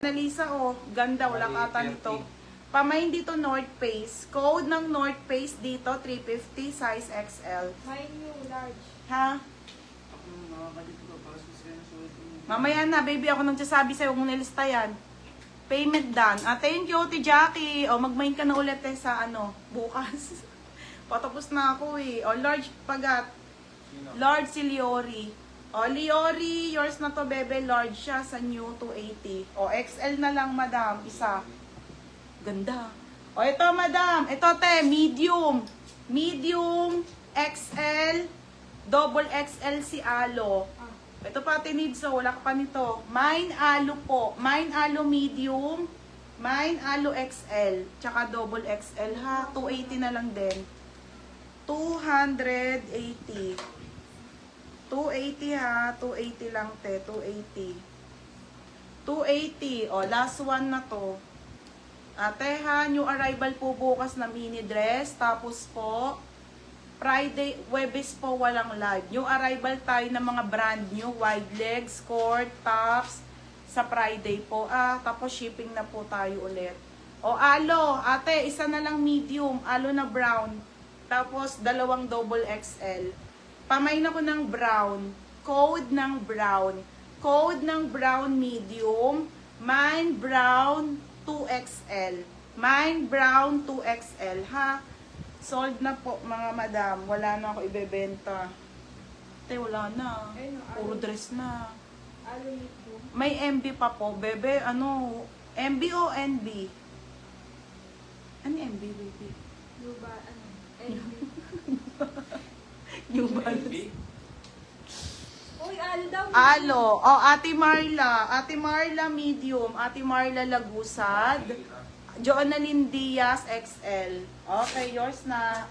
Nalisa, oh. Ganda, wala ata nito. Pamain dito North Face. Code ng North Face dito, 350, size XL. Mine yung large. Ha? Mamaya na, baby. Ako nagsasabi sa'yo, huwag mo nilista yan. Payment done. Thank you, Ate Jackie. O, mag-main ka na ulit sa bukas. Patapos na ako eh. O, large pagat. Large si Liori. O, Liori, yours na to, bebe. Large siya sa new 280. O, XL na lang, madam. Isa. Ganda. O, ito, madam. Ito, te, medium. Medium, XL, double XL si Alo. Ito pati needs, so wala ka pa nito. Mine Alo po. Mine Alo medium. Mine Alo XL. Tsaka double XL ha. 280 na lang din. 280. 280 ha. 280 lang te. 280. 280. O, last one na to. Ate ha, new arrival po bukas na mini dress. Tapos po, Friday, Webes po walang live. New arrival tayo ng mga brand new, wide legs, skirt, tops, sa Friday po. Tapos shipping na po tayo ulit. O, Alo, ate, isa na lang medium, Alo na brown. Tapos, dalawang double XL. Pamain ako ng brown. Code ng brown. Code ng brown medium. Mine brown 2XL. Mine brown 2XL, ha? Sold na po, mga madam. Wala na ako ibebenta. Wala na. Puro dress na. May MB pa po, bebe. MB o NB? Ano MB, baby? NB. New Balance. Uy, Alo daw. Alo. O, Ate Marla. Ate Marla medium. Ate Marla Lagusad. Joanalyn Diaz XL. Okay, yours na.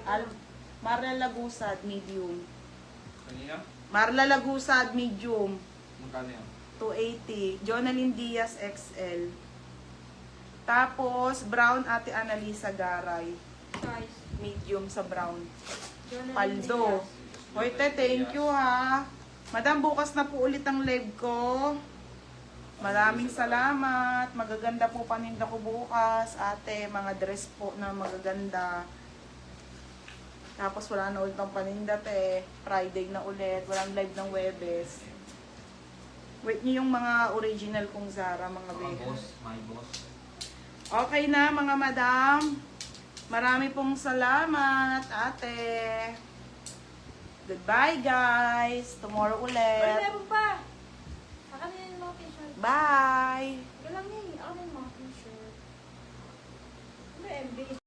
Marla Lagusad medium. Kanina? Marla Lagusad medium. Magkano yan? 280. Joanalyn Diaz XL. Tapos, brown Ate Annalisa Garay. Size. Medium sa brown. Jonathan Paldo. Diaz. Hoy, te, thank you ha. Madam, bukas na po ulit ang live ko. Maraming salamat. Magaganda po paninda ko bukas. Ate, mga dress po na magaganda. Tapos wala na ulit ang paninda, te. Friday na ulit. Walang live ng Webes. Wait nyo yung mga original kong Zara, mga Mga beha. boss, my boss. Okay na, mga madam. Marami pong salamat, ate. Goodbye, guys. Tomorrow Uy, ulit. meron pa. Akan na yung mga t-shirt. Bye! Wala nga eh. Akan na yung mga t-shirt. Ano MB?